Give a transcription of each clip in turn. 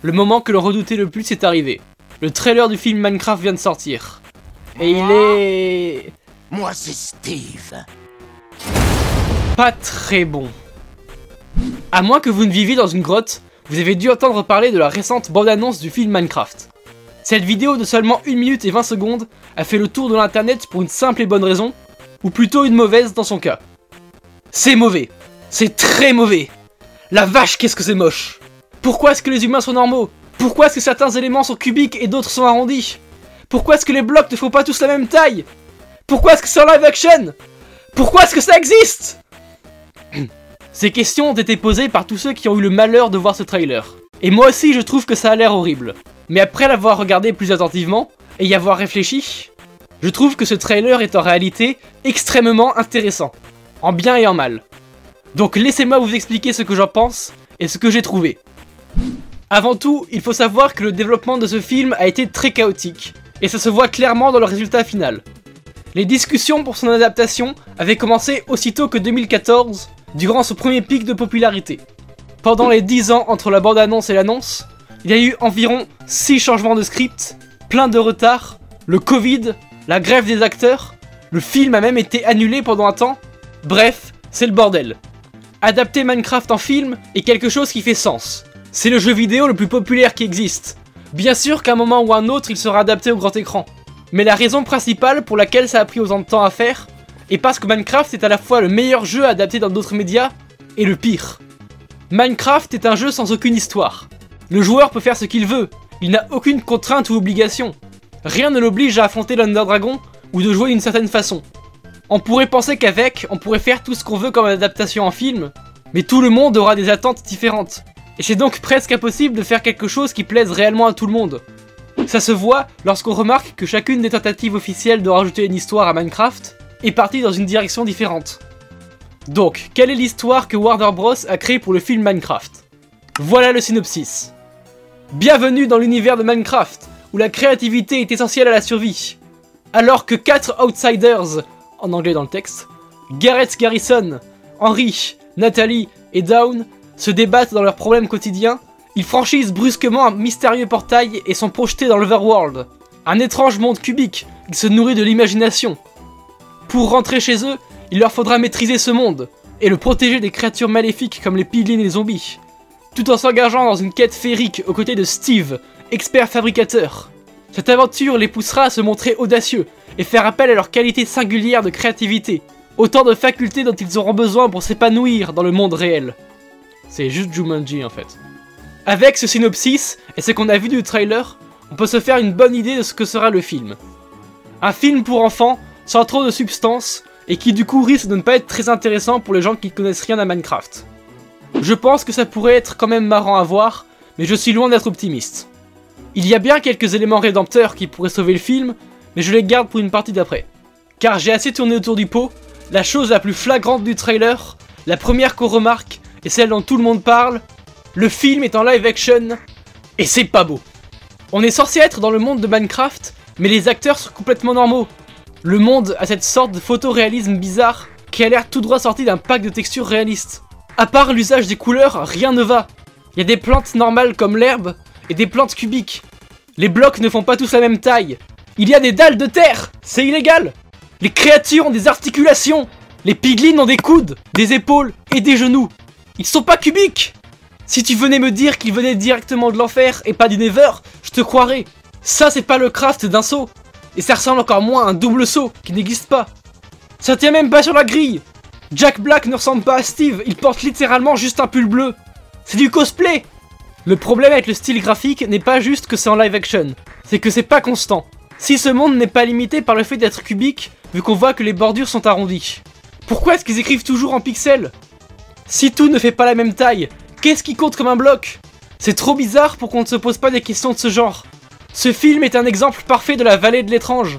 le moment que l'on redoutait le plus est arrivé. Le trailer du film Minecraft vient de sortir. Et il est... Moi c'est Steve. pas très bon. À moins que vous ne viviez dans une grotte, vous avez dû entendre parler de la récente bande-annonce du film Minecraft. Cette vidéo de seulement 1 minute et 20 secondes a fait le tour de l'internet pour une simple et bonne raison, ou plutôt une mauvaise dans son cas. C'est mauvais. C'est très mauvais. La vache, qu'est-ce que c'est moche. Pourquoi est-ce que les humains sont normaux? Pourquoi est-ce que certains éléments sont cubiques et d'autres sont arrondis? Pourquoi est-ce que les blocs ne font pas tous la même taille? Pourquoi est-ce que c'est en live action? Pourquoi est-ce que ça existe? Ces questions ont été posées par tous ceux qui ont eu le malheur de voir ce trailer. Et moi aussi je trouve que ça a l'air horrible. Mais après l'avoir regardé plus attentivement, et y avoir réfléchi, je trouve que ce trailer est en réalité extrêmement intéressant. En bien et en mal. Donc laissez-moi vous expliquer ce que j'en pense, et ce que j'ai trouvé. Avant tout, il faut savoir que le développement de ce film a été très chaotique, et ça se voit clairement dans le résultat final. Les discussions pour son adaptation avaient commencé aussitôt que 2014, durant ce premier pic de popularité. Pendant les 10 ans entre la bande-annonce et l'annonce, il y a eu environ 6 changements de script, plein de retards, le Covid, la grève des acteurs, le film a même été annulé pendant un temps, bref, c'est le bordel. Adapter Minecraft en film est quelque chose qui fait sens. C'est le jeu vidéo le plus populaire qui existe. Bien sûr qu'à un moment ou un autre il sera adapté au grand écran. Mais la raison principale pour laquelle ça a pris autant de temps à faire est parce que Minecraft est à la fois le meilleur jeu adapté dans d'autres médias et le pire. Minecraft est un jeu sans aucune histoire. Le joueur peut faire ce qu'il veut, il n'a aucune contrainte ou obligation. Rien ne l'oblige à affronter l'Under Dragon ou de jouer d'une certaine façon. On pourrait penser qu'avec, on pourrait faire tout ce qu'on veut comme adaptation en film, mais tout le monde aura des attentes différentes. Et c'est donc presque impossible de faire quelque chose qui plaise réellement à tout le monde. Ça se voit lorsqu'on remarque que chacune des tentatives officielles de rajouter une histoire à Minecraft est partie dans une direction différente. Donc, quelle est l'histoire que Warner Bros a créée pour le film Minecraft? Voilà le synopsis. Bienvenue dans l'univers de Minecraft, où la créativité est essentielle à la survie. Alors que 4 outsiders, en anglais dans le texte, Gareth Garrison, Henry, Natalie et Dawn, se débattent dans leurs problèmes quotidiens, ils franchissent brusquement un mystérieux portail et sont projetés dans l'Overworld, un étrange monde cubique qui se nourrit de l'imagination. Pour rentrer chez eux, il leur faudra maîtriser ce monde, et le protéger des créatures maléfiques comme les piglins et les zombies, tout en s'engageant dans une quête féerique aux côtés de Steve, expert fabricateur. Cette aventure les poussera à se montrer audacieux, et faire appel à leur qualité singulière de créativité, autant de facultés dont ils auront besoin pour s'épanouir dans le monde réel. C'est juste Jumanji en fait. Avec ce synopsis, et ce qu'on a vu du trailer, on peut se faire une bonne idée de ce que sera le film. Un film pour enfants, sans trop de substance, et qui du coup risque de ne pas être très intéressant pour les gens qui ne connaissent rien à Minecraft. Je pense que ça pourrait être quand même marrant à voir, mais je suis loin d'être optimiste. Il y a bien quelques éléments rédempteurs qui pourraient sauver le film, mais je les garde pour une partie d'après. Car j'ai assez tourné autour du pot, la chose la plus flagrante du trailer, la première qu'on remarque, et celle dont tout le monde parle, le film est en live action, et c'est pas beau. On est censé être dans le monde de Minecraft, mais les acteurs sont complètement normaux. Le monde a cette sorte de photoréalisme bizarre, qui a l'air tout droit sorti d'un pack de textures réalistes. À part l'usage des couleurs, rien ne va. Il y a des plantes normales comme l'herbe, et des plantes cubiques. Les blocs ne font pas tous la même taille. Il y a des dalles de terre, c'est illégal. Les créatures ont des articulations. Les piglins ont des coudes, des épaules et des genoux. Ils sont pas cubiques. Si tu venais me dire qu'ils venaient directement de l'enfer et pas du Nether, je te croirais. Ça c'est pas le craft d'un saut. Et ça ressemble encore moins à un double saut qui n'existe pas. Ça tient même pas sur la grille. Jack Black ne ressemble pas à Steve, il porte littéralement juste un pull bleu. C'est du cosplay. Le problème avec le style graphique n'est pas juste que c'est en live action, c'est que c'est pas constant. Si ce monde n'est pas limité par le fait d'être cubique, vu qu'on voit que les bordures sont arrondies. Pourquoi est-ce qu'ils écrivent toujours en pixels? Si tout ne fait pas la même taille, qu'est-ce qui compte comme un bloc? C'est trop bizarre pour qu'on ne se pose pas des questions de ce genre. Ce film est un exemple parfait de la vallée de l'étrange.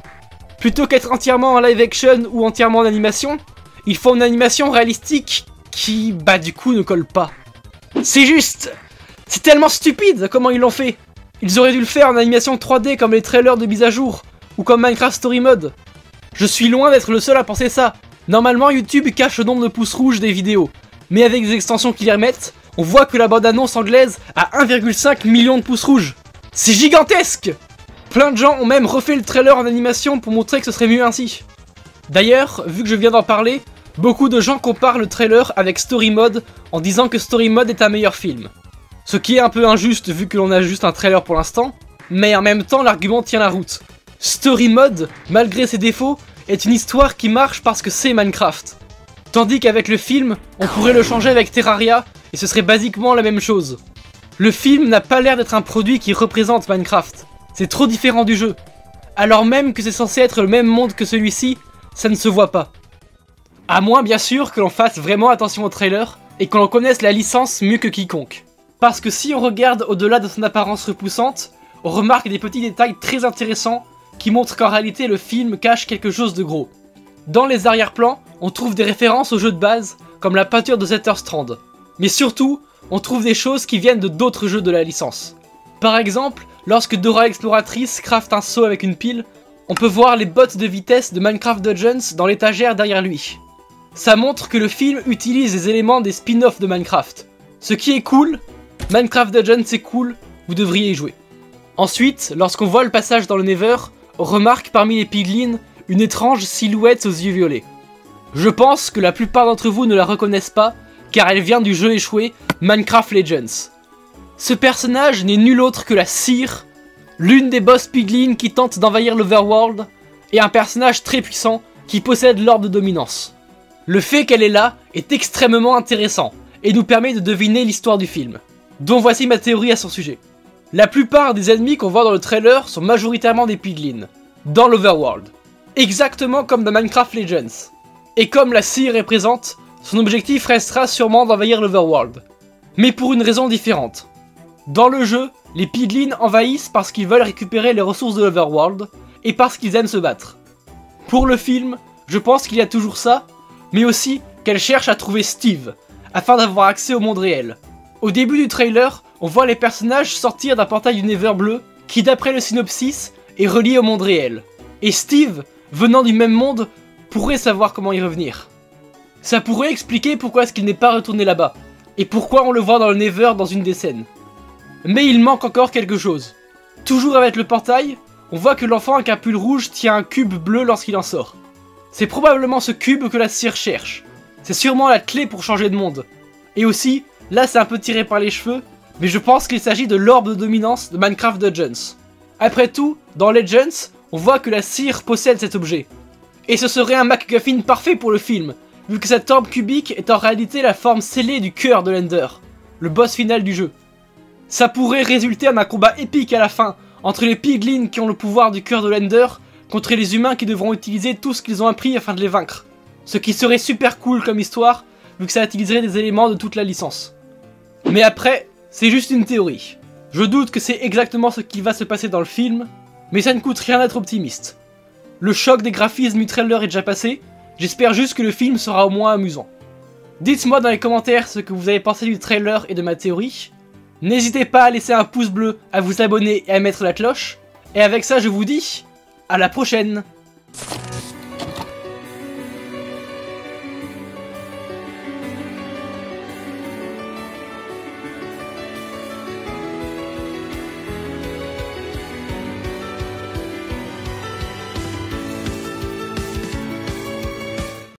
Plutôt qu'être entièrement en live action ou entièrement en animation, ils font une animation réalistique qui, bah du coup, ne colle pas. C'est juste... C'est tellement stupide comment ils l'ont fait. Ils auraient dû le faire en animation 3D comme les trailers de mise à jour, ou comme Minecraft Story Mode. Je suis loin d'être le seul à penser ça. Normalement YouTube cache le nombre de pouces rouges des vidéos, mais avec des extensions qui les remettent, on voit que la bande-annonce anglaise a 1,5 million de pouces rouges. C'est gigantesque! Plein de gens ont même refait le trailer en animation pour montrer que ce serait mieux ainsi. D'ailleurs, vu que je viens d'en parler, beaucoup de gens comparent le trailer avec Story Mode en disant que Story Mode est un meilleur film. Ce qui est un peu injuste vu que l'on a juste un trailer pour l'instant, mais en même temps l'argument tient la route. Story Mode, malgré ses défauts, est une histoire qui marche parce que c'est Minecraft. Tandis qu'avec le film, on pourrait le changer avec Terraria et ce serait basiquement la même chose. Le film n'a pas l'air d'être un produit qui représente Minecraft. C'est trop différent du jeu. Alors même que c'est censé être le même monde que celui-ci, ça ne se voit pas. À moins bien sûr que l'on fasse vraiment attention au trailer et que l'on connaisse la licence mieux que quiconque. Parce que si on regarde au-delà de son apparence repoussante, on remarque des petits détails très intéressants qui montrent qu'en réalité le film cache quelque chose de gros. Dans les arrière-plans, on trouve des références au jeu de base, comme la peinture de Zetterstrand. Mais surtout, on trouve des choses qui viennent de d'autres jeux de la licence. Par exemple, lorsque Dora l'exploratrice crafte un seau avec une pile, on peut voir les bottes de vitesse de Minecraft Dungeons dans l'étagère derrière lui. Ça montre que le film utilise des éléments des spin-offs de Minecraft. Ce qui est cool, Minecraft Dungeons c'est cool, vous devriez y jouer. Ensuite, lorsqu'on voit le passage dans le Nether, on remarque parmi les piglins une étrange silhouette aux yeux violets. Je pense que la plupart d'entre vous ne la reconnaissent pas, car elle vient du jeu échoué Minecraft Legends. Ce personnage n'est nul autre que la Seer, l'une des boss piglins qui tente d'envahir l'Overworld, et un personnage très puissant qui possède l'orbe de dominance. Le fait qu'elle est là est extrêmement intéressant, et nous permet de deviner l'histoire du film, dont voici ma théorie à son sujet. La plupart des ennemis qu'on voit dans le trailer sont majoritairement des piglins, dans l'Overworld, exactement comme dans Minecraft Legends. Et comme la Seer est présente, son objectif restera sûrement d'envahir l'Overworld, mais pour une raison différente. Dans le jeu, les piglins envahissent parce qu'ils veulent récupérer les ressources de l'Overworld, et parce qu'ils aiment se battre. Pour le film, je pense qu'il y a toujours ça, mais aussi qu'elle cherche à trouver Steve, afin d'avoir accès au monde réel. Au début du trailer, on voit les personnages sortir d'un portail du Nether bleu, qui d'après le synopsis, est relié au monde réel. Et Steve, venant du même monde, pourrait savoir comment y revenir. Ça pourrait expliquer pourquoi est-ce qu'il n'est pas retourné là-bas, et pourquoi on le voit dans le Nether dans une des scènes. Mais il manque encore quelque chose. Toujours avec le portail, on voit que l'enfant avec un pull rouge tient un cube bleu lorsqu'il en sort. C'est probablement ce cube que la Seer cherche. C'est sûrement la clé pour changer de monde. Et aussi, là c'est un peu tiré par les cheveux, mais je pense qu'il s'agit de l'orbe de dominance de Minecraft Dungeons. Après tout, dans Legends, on voit que la Seer possède cet objet. Et ce serait un MacGuffin parfait pour le film, vu que cette orbe cubique est en réalité la forme scellée du cœur de l'Ender, le boss final du jeu. Ça pourrait résulter en un combat épique à la fin, entre les piglins qui ont le pouvoir du cœur de l'Ender, contre les humains qui devront utiliser tout ce qu'ils ont appris afin de les vaincre. Ce qui serait super cool comme histoire, vu que ça utiliserait des éléments de toute la licence. Mais après, c'est juste une théorie. Je doute que c'est exactement ce qui va se passer dans le film, mais ça ne coûte rien d'être optimiste. Le choc des graphismes du trailer est déjà passé, j'espère juste que le film sera au moins amusant. Dites-moi dans les commentaires ce que vous avez pensé du trailer et de ma théorie. N'hésitez pas à laisser un pouce bleu, à vous abonner et à mettre la cloche. Et avec ça, je vous dis à la prochaine!